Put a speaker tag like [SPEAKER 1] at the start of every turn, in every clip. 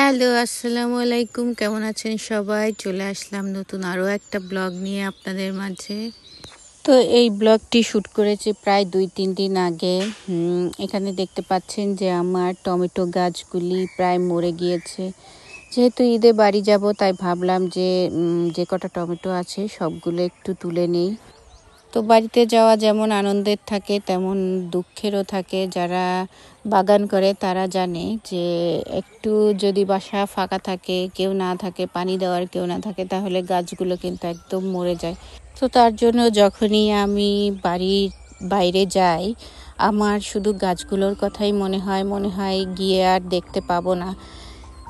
[SPEAKER 1] Hello, আসসালামু আলাইকুম। কেমন আছেন সবাই? চলে আসলাম নতুন আরও একটা ব্লগ নিয়ে আপনাদের মাঝে। তো এই ব্লগটি শ্যুট করেছি প্রায় 2-3 দিন আগে। এখানে দেখতে পাচ্ছেন যে আমার টমেটো গাছগুলি প্রায় মরে গিয়েছে। যেহেতু ঈদে বাড়ি যাব, তাই ভাবলাম যে যে কটা টমেটো আছে সবগুলো একটু তুলে নেই। তো বাড়িতে যাওয়া যেমন আনন্দের থাকে তেমন দুঃখেরও থাকে। যারা বাগান করে তারা জানে যে একটু যদি বাসা ফাঁকা থাকে, কেউ না থাকে, পানি দেওয়ার কেউ না থাকে, তাহলে গাছগুলো কিন্তু একদম মরে যায়। তো তার জন্য যখনই আমি বাড়ির বাইরে যাই, আমার শুধু গাছগুলোর কথাই মনে হয় গিয়ে আর দেখতে পাবো না।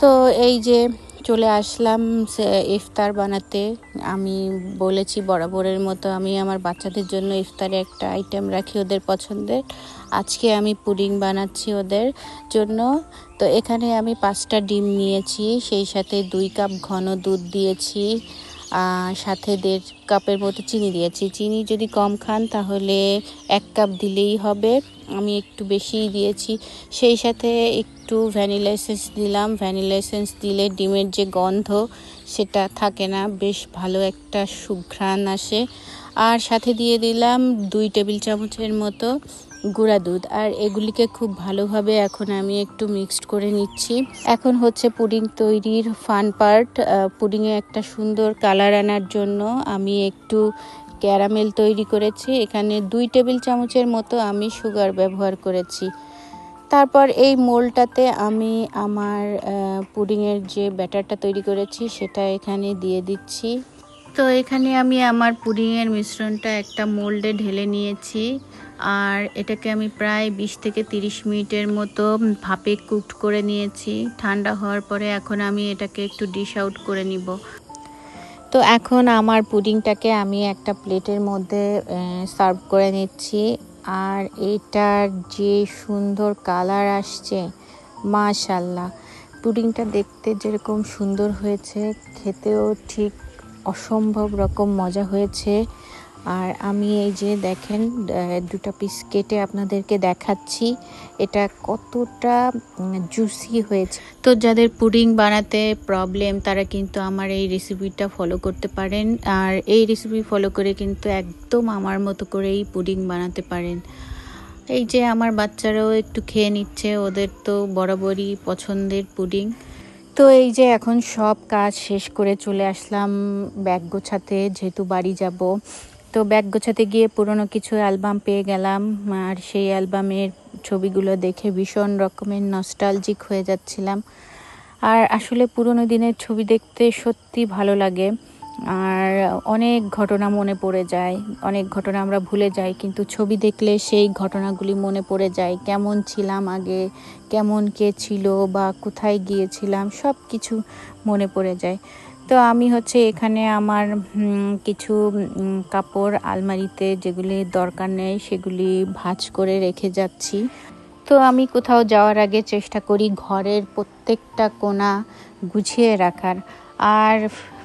[SPEAKER 1] তো এই যে চলে আসলাম ইফতার বানাতে। আমি বলেছি বরাবরের মতো আমি আমার বাচ্চাদের জন্য ইফতারে একটা আইটেম রাখি ওদের পছন্দের। আজকে আমি পুডিং বানাচ্ছি ওদের জন্য। তো এখানে আমি 5টা ডিম নিয়েছি, সেই সাথে 2 কাপ ঘন দুধ দিয়েছি, সাথে 1.5 কাপের মতো চিনি দিয়েছি। চিনি যদি কম খান তাহলে 1 কাপ দিলেই হবে, আমি একটু বেশিই দিয়েছি। সেই সাথে একটু ভ্যানিলা এসেন্স দিলাম। ভ্যানিলা এসেন্স দিলে ডিমের যে গন্ধ সেটা থাকে না, বেশ ভালো একটা সুঘ্রাণ আসে। আর সাথে দিয়ে দিলাম 2 টেবিল চামচের মতো গুঁড়া দুধ। আর এগুলিকে খুব ভালোভাবে এখন আমি একটু মিক্সড করে নিচ্ছি। এখন হচ্ছে পুডিং তৈরির ফান পার্ট। পুডিংয়ে একটা সুন্দর কালার আনার জন্য আমি একটু ক্যারামেল তৈরি করেছি। এখানে 2 টেবিল চামচের মতো আমি সুগার ব্যবহার করেছি। তারপর এই মোল্ডটাতে আমি আমার পুডিংয়ের যে ব্যাটারটা তৈরি করেছি সেটা এখানে দিয়ে দিচ্ছি। তো এখানে আমি আমার পুডিংয়ের মিশ্রণটা একটা মোল্ডে ঢেলে নিয়েছি। আর এটাকে আমি প্রায় 20 থেকে 30 মিনিটের মতো ভাপে কুকড করে নিয়েছি। ঠান্ডা হওয়ার পরে এখন আমি এটাকে একটু ডিশ আউট করে নিব। তো এখন আমার পুডিংটাকে আমি একটা প্লেটের মধ্যে সার্ভ করে নিচ্ছি। আর এটার যে সুন্দর কালার আসছে, মাশাআল্লাহ! পুডিংটা দেখতে যেরকম সুন্দর হয়েছে, খেতেও ঠিক অসম্ভব রকম মজা হয়েছে। আর আমি এই যে দেখেন 2টা পিস কেটে আপনাদেরকে দেখাচ্ছি এটা কতটা জুসি হয়েছে। তো যাদের পুডিং বানাতে প্রবলেম তারা কিন্তু আমার এই রেসিপিটা ফলো করতে পারেন। আর এই রেসিপি ফলো করে কিন্তু একদম আমার মতো করেই পুডিং বানাতে পারেন। এই যে আমার বাচ্চারাও একটু খেয়ে নিচ্ছে, ওদের তো বরাবরই পছন্দের পুডিং। তো এই যে এখন সব কাজ শেষ করে চলে আসলাম ব্যাগ গোছাতে, যেহেতু বাড়ি যাব। তো ব্যাগ গোছাতে গিয়ে পুরনো কিছু অ্যালবাম পেয়ে গেলাম। আর সেই অ্যালবামের ছবিগুলো দেখে ভীষণ রকমের নস্টালজিক হয়ে যাচ্ছিলাম। আর আসলে পুরনো দিনের ছবি দেখতে সত্যি ভালো লাগে। আর অনেক ঘটনা মনে পড়ে যায়, অনেক ঘটনা আমরা ভুলে যাই, কিন্তু ছবি দেখলে সেই ঘটনাগুলি মনে পড়ে যায়। কেমন ছিলাম আগে, কেমন কে ছিল বা কোথায় গিয়েছিলাম, সব কিছু মনে পড়ে যায়। তো আমি হচ্ছে এখানে আমার কিছু কাপড় আলমারিতে যেগুলি দরকার নেই সেগুলি ভাঁজ করে রেখে যাচ্ছি। তো আমি কোথাও যাওয়ার আগে চেষ্টা করি ঘরের প্রত্যেকটা কোণা গুছিয়ে রাখার। আর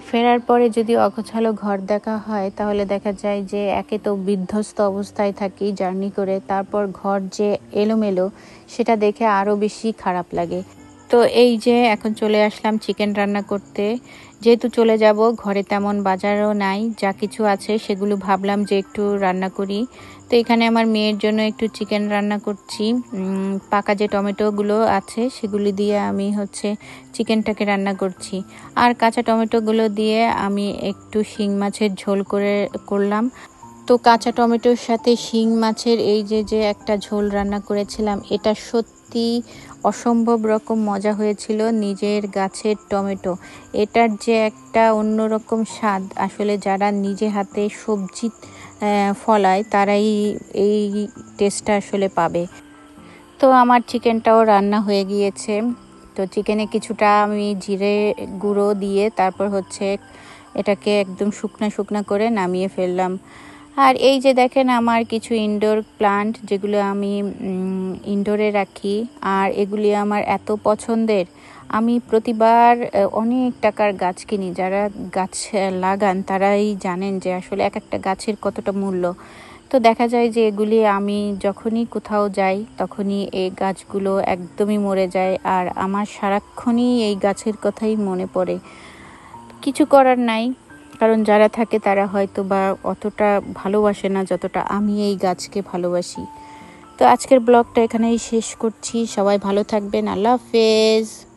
[SPEAKER 1] ফেরার পরে যদি অগোছালো ঘর দেখা হয় তাহলে দেখা যায় যে একে তো বিধ্বস্ত অবস্থায় থাকি জার্নি করে, তারপর ঘর যে এলোমেলো সেটা দেখে আরও বেশি খারাপ লাগে। তো এই যে এখন চলে আসলাম চিকেন রান্না করতে। যেহেতু চলে যাব, ঘরে তেমন বাজারও নাই, যা কিছু আছে সেগুলো ভাবলাম যে একটু রান্না করি। তো এখানে আমার মেয়ের জন্য একটু চিকেন রান্না করছি। পাকা যে টমেটোগুলো আছে সেগুলি দিয়ে আমি হচ্ছে চিকেনটাকে রান্না করছি। আর কাঁচা টমেটোগুলো দিয়ে আমি একটু শিং মাছের ঝোল করলাম। তো কাঁচা টমেটোর সাথে শিং মাছের এই যে একটা ঝোল রান্না করেছিলাম, এটা সত্যি অসম্ভব রকম মজা হয়েছিল। নিজের গাছের টমেটো, এটার যে একটা অন্যরকম স্বাদ, আসলে যারা নিজে হাতে সবজি ফলায় তারাই এই টেস্টটা আসলে পাবে। তো আমার চিকেনটাও রান্না হয়ে গিয়েছে। তো চিকেনে কিছুটা আমি জিরে গুঁড়ো দিয়ে তারপর হচ্ছে এটাকে একদম শুকনা করে নামিয়ে ফেললাম। আর এই যে দেখেন আমার কিছু ইনডোর প্লান্ট যেগুলো আমি ইনডোরে রাখি, আর এগুলি আমার এত পছন্দের। আমি প্রতিবার অনেক টাকার গাছ কিনি। যারা গাছ লাগান তারাই জানেন যে আসলে এক একটা গাছের কতটা মূল্য। তো দেখা যায় যে এগুলি আমি যখনই কোথাও যাই তখনই এই গাছগুলো একদমই মরে যায়, আর আমার সারাক্ষণই এই গাছের কথাই মনে পড়ে। কিছু করার নাই, কারণ যারা থাকে তারা হয়তো বা অতটা ভালোবাসে না যতটা আমি এই গাছকে ভালোবাসি। তো আজকের ব্লগটা এখানেই শেষ করছি। সবাই ভালো থাকবেন। আল্লাহ হাফেজ।